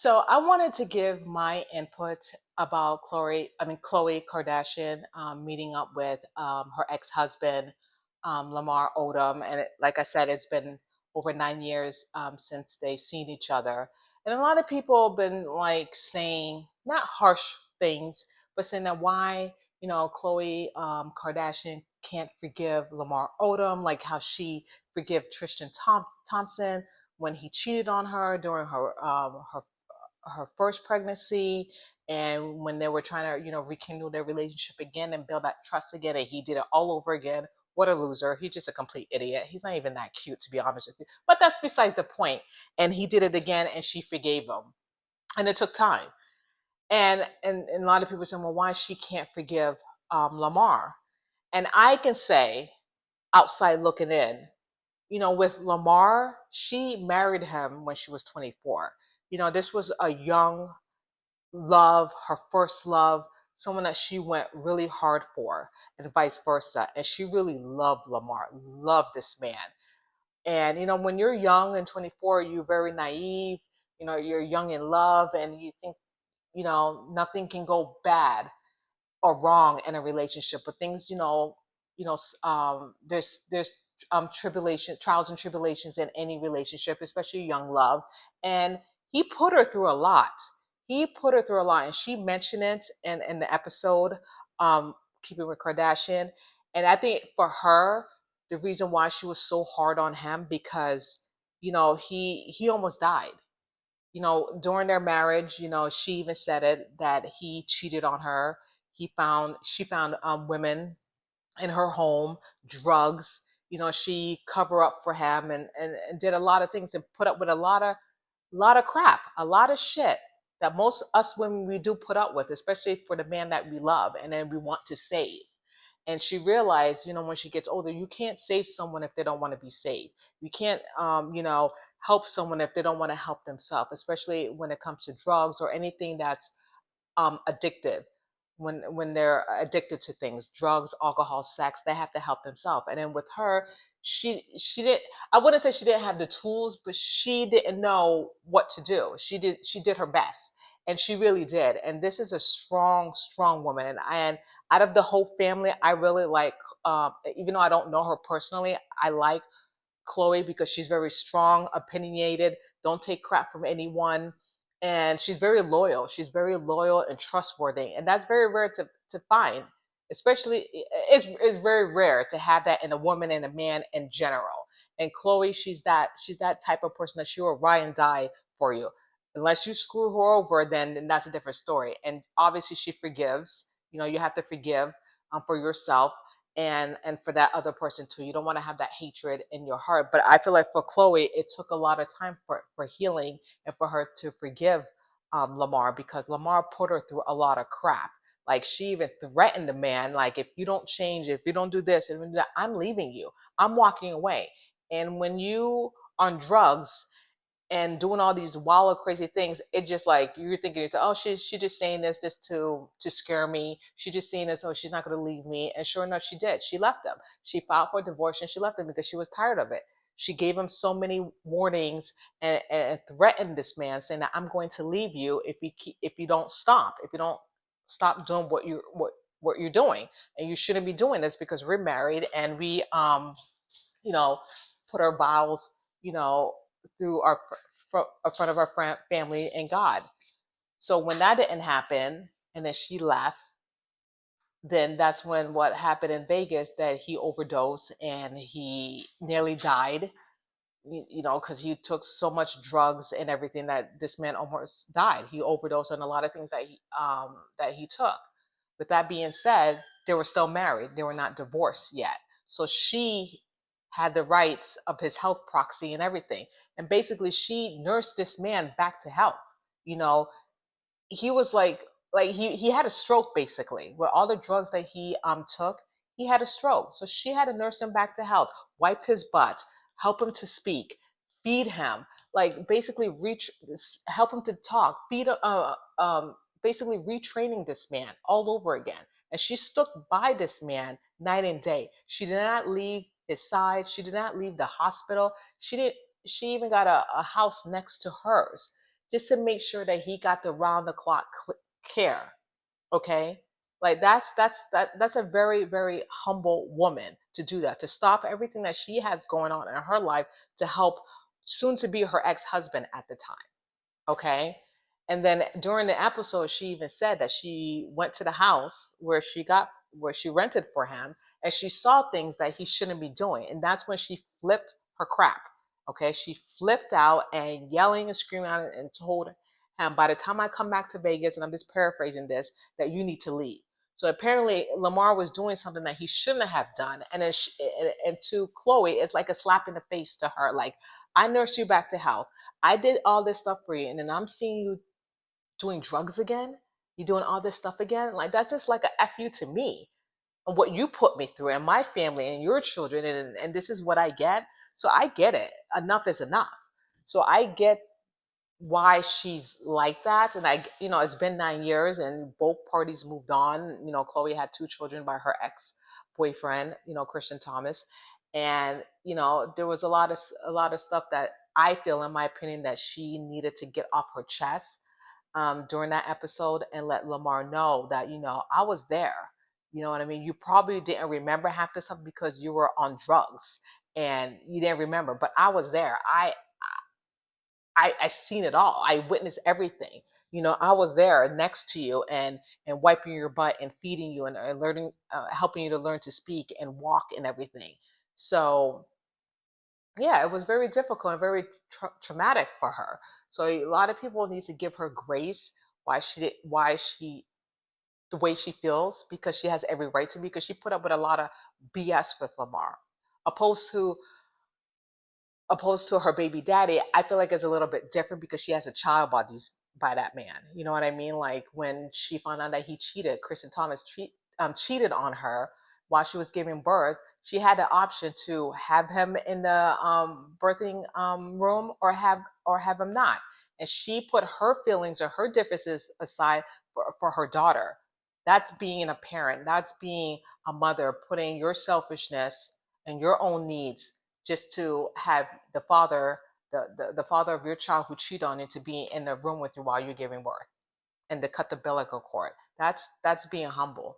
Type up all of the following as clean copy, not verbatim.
So I wanted to give my input about Khloé Kardashian meeting up with her ex-husband, Lamar Odom, and like I said, it's been over 9 years since they seen each other, and a lot of people have been like saying not harsh things, but saying that why Khloé Kardashian can't forgive Lamar Odom, like how she forgive Thompson when he cheated on her during her first pregnancy, and when they were trying to rekindle their relationship again and build that trust again, and he did it all over again. What a loser. He's just a complete idiot. He's not even that cute, to be honest with you, but that's besides the point. And he did it again, and she forgave him, and it took time. And a lot of people say, well, why she can't forgive Lamar? And I can say, outside looking in, with Lamar, she married him when she was 24. This was a young love, her first love, someone that she went really hard for, and vice versa. And she really loved Lamar, loved this man. And when you're young and 24, you're very naive. You're young in love, and you think nothing can go bad or wrong in a relationship. But things, there's trials and tribulations in any relationship, especially young love. And he put her through a lot. He put her through a lot, and she mentioned it in the episode, Keeping with Kardashian. And I think for her, the reason why she was so hard on him because he almost died. During their marriage, she even said it that he cheated on her. She found women in her home, drugs. She cover up for him and did a lot of things and put up with a lot of crap, a lot of shit that most us women we do put up with, especially for the man that we love and then we want to save. And she realized, when she gets older, you can't save someone if they don't want to be saved. You can't, help someone if they don't want to help themselves, especially when it comes to drugs or anything that's addictive. When they're addicted to things, drugs, alcohol, sex, they have to help themselves. And then with her, she did. I wouldn't say she didn't have the tools, but she didn't know what to do. She did her best, and she really did. And this is a strong, strong woman. And out of the whole family, I really like. Even though I don't know her personally, I like Khloé because she's very strong, opinionated, don't take crap from anyone, and she's very loyal. She's very loyal and trustworthy, and that's very rare to find. Especially, it's very rare to have that in a woman and a man in general. And Khloé, she's that type of person that she will ride and die for you. Unless you screw her over, then that's a different story. And obviously, she forgives. You have to forgive for yourself and for that other person too. You don't want to have that hatred in your heart. But I feel like for Khloé, it took a lot of time for healing and for her to forgive Lamar because Lamar put her through a lot of crap. Like she even threatened the man, like if you don't change, if you don't do this, and do that, I'm leaving you. I'm walking away. And when you on drugs and doing all these wild crazy things, it just like you're thinking yourself, oh, she just saying this to scare me. She just saying this, oh, she's not gonna leave me. And sure enough, she did. She left him. She filed for divorce and she left him because she was tired of it. She gave him so many warnings and threatened this man, saying that I'm going to leave you if you don't stop doing what you're doing, and you shouldn't be doing this because we're married and we you know put our vows you know through our in front of our family and God. So when that didn't happen, and then she left, then that's when what happened in Vegas that he overdosed and he nearly died. Because he took so much drugs and everything that this man almost died. He overdosed on a lot of things that he took. With that being said, they were still married. They were not divorced yet. So she had the rights of his health proxy and everything. And basically, she nursed this man back to health. You know, he was like he had a stroke basically. With all the drugs that he took, he had a stroke. So she had to nurse him back to health, wipe his butt, help him to speak, feed him, like basically help him to talk, basically retraining this man all over again. And she stuck by this man night and day. She did not leave his side. She did not leave the hospital. She even got a house next to hers just to make sure that he got the round the clock care. Okay, like that's a very very humble woman to do that, to stop everything that she has going on in her life to help soon to be her ex-husband at the time. Okay, and then during the episode she even said that she went to the house where she rented for him, and she saw things that he shouldn't be doing, and that's when she flipped her crap. Okay, she flipped out and yelling and screaming out and told him, by the time I come back to Vegas, and I'm just paraphrasing this, that you need to leave. So apparently Lamar was doing something that he shouldn't have done, and and to Khloé, it's like a slap in the face to her. Like, I nursed you back to health. I did all this stuff for you, and then I'm seeing you doing drugs again. You doing all this stuff again. Like, that's just like a f you to me and what you put me through and my family and your children, and this is what I get. So I get it. Enough is enough. So I get why she's like that, and it's been 9 years and both parties moved on. Khloé had two children by her ex boyfriend, Christian Thomas, and there was a lot of stuff that I feel, in my opinion, that she needed to get off her chest during that episode, and let Lamar know that I was there. You know what I mean? You probably didn't remember half the stuff because you were on drugs and you didn't remember, but I was there. I seen it all. I witnessed everything. I was there next to you, and wiping your butt and feeding you, and learning, helping you to learn to speak and walk and everything. So yeah, it was very difficult and very traumatic for her. So a lot of people need to give her grace, why she the way she feels, because she has every right to, because she put up with a lot of BS with Lamar, opposed to opposed to her baby daddy. I feel like it's a little bit different because she has a child by that man. You know what I mean? Like, when she found out that he cheated, Christian Thomas cheated on her while she was giving birth. She had the option to have him in the birthing room, or have him not. And she put her feelings or her differences aside for her daughter. That's being a parent. That's being a mother, putting your selfishness and your own needs just to have the father, the father of your child who cheated on you, to be in the room with you while you're giving birth, and to cut the umbilical cord. That's being humble,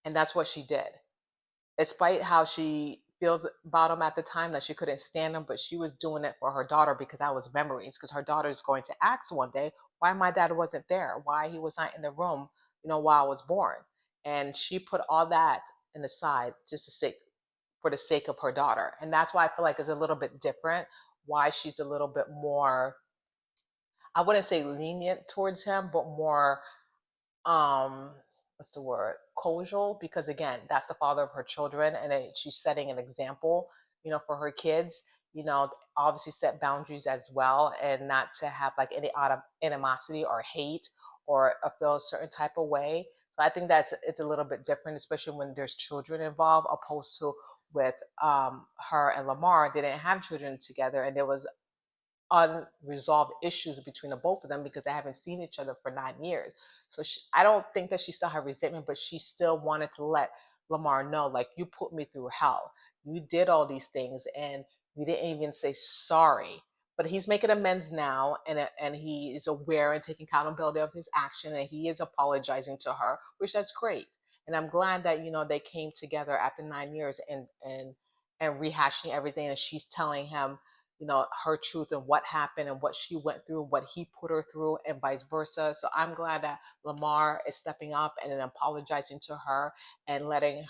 and that's what she did. Despite how she feels about him at the time, that she couldn't stand him, but she was doing it for her daughter, because that was memories. Because her daughter is going to ask one day why my dad wasn't there, why he was not in the room, while I was born. And she put all that in the side, just to say, for the sake of her daughter. And that's why I feel like it's a little bit different. Why she's a little bit more, I wouldn't say lenient towards him, but more, um, what's the word? Cordial, because again, that's the father of her children, and she's setting an example, for her kids. Obviously set boundaries as well, and not to have like any animosity or hate, or feel a certain type of way. So I think it's a little bit different, especially when there's children involved, opposed to with her and Lamar. They didn't have children together, and there was unresolved issues between the both of them because they haven't seen each other for 9 years. So I don't think that she still had resentment, but she still wanted to let Lamar know, like, you put me through hell. You did all these things, and you didn't even say sorry. But he's making amends now, and he is aware and taking accountability of his action, and he is apologizing to her, which that's great. And I'm glad that they came together after 9 years, and rehashing everything, and she's telling him her truth and what happened and what she went through, what he put her through, and vice versa. So I'm glad that Lamar is stepping up and then apologizing to her, and letting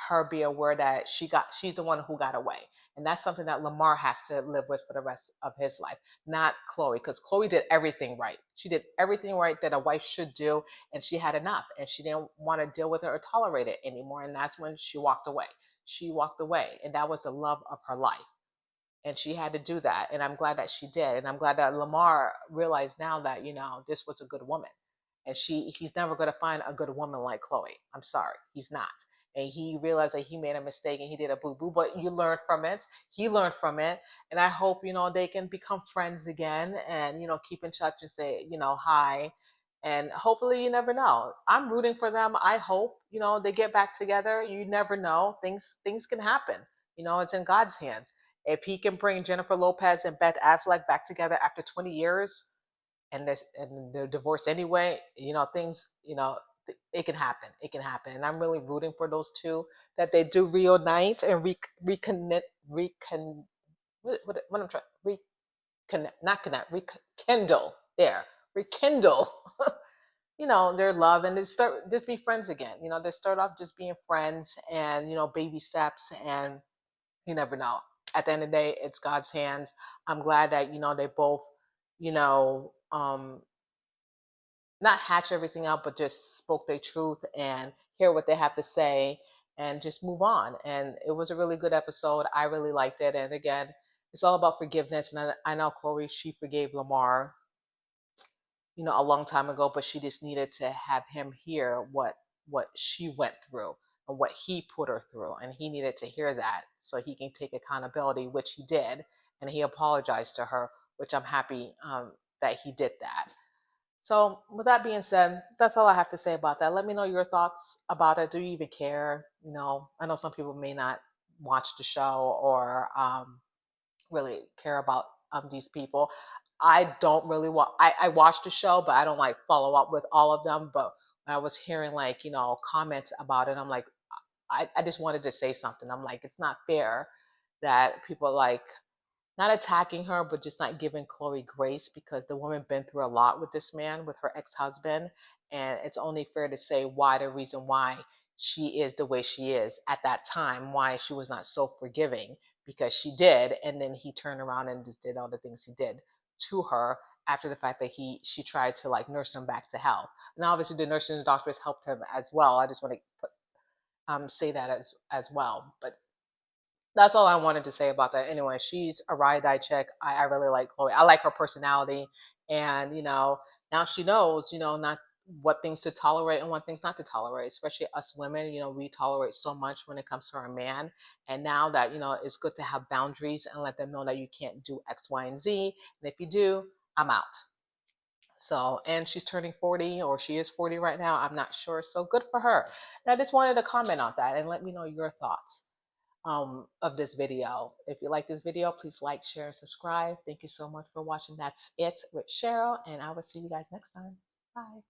her be aware that she's the one who got away. And that's something that Lamar has to live with for the rest of his life, not Khloé, because Khloé did everything right. She did everything right that a wife should do, and she had enough, and she didn't want to deal with it or tolerate it anymore. And that's when she walked away. She walked away, and that was the love of her life, and she had to do that, and I'm glad that she did, and I'm glad that Lamar realized now that this was a good woman, and he's never going to find a good woman like Khloé. I'm sorry, he's not. And he realized that he made a mistake and he did a boo-boo, but you learn from it. He learned from it, and I hope they can become friends again, and keep in touch and say hi, and hopefully, you never know. I'm rooting for them. I hope they get back together. You never know. Things can happen. It's in God's hands. If he can bring Jennifer Lopez and Beth Affleck back together after 20 years, and they're divorced anyway, things, it can happen. It can happen. And I'm really rooting for those two that they do reunite and reconnect, what I'm trying, reconnect, not connect, rekindle, there, rekindle, their love, and they start just be friends again. They start off just being friends, and baby steps, and you never know. At the end of the day, it's God's hands. I'm glad that they both, you know, um, not hatch everything out, but just spoke their truth and hear what they have to say and just move on. And it was a really good episode. I really liked it. And again, it's all about forgiveness. And I know Khloé, she forgave Lamar, a long time ago, but she just needed to have him hear what she went through and what he put her through, and he needed to hear that so he can take accountability, which he did, and he apologized to her, which I'm happy that he did that. So with that being said, that's all I have to say about that. Let me know your thoughts about it. Do you even care? I know some people may not watch the show or really care about these people. I don't really I watch the show, but I don't like follow up with all of them. But when I was hearing like, comments about it, I'm like, I just wanted to say something. I'm like, it's not fair that people like not attacking her, but just not giving Khloé grace because the woman been through a lot with this man, with her ex-husband, and it's only fair to say why the reason why she is the way she is at that time, why she was not so forgiving because she did, and then he turned around and just did all the things he did to her after the fact that she tried to like nurse him back to health. Now obviously the nurses and doctors helped him as well. I just want to say that as well, but that's all I wanted to say about that. Anyway, she's a ride die chick. I really like Khloé. I like her personality, and now she knows, not what things to tolerate and what things not to tolerate. Especially us women, we tolerate so much when it comes to our man. And now that it's good to have boundaries and let them know that you can't do X, Y, and Z. And if you do, I'm out. So, and she's turning 40, or she is 40 right now. I'm not sure. So good for her. And I just wanted to comment on that and let me know your thoughts of this video. If you like this video, please like, share, and subscribe. Thank you so much for watching. That's it with Cheryl, and I will see you guys next time. Bye.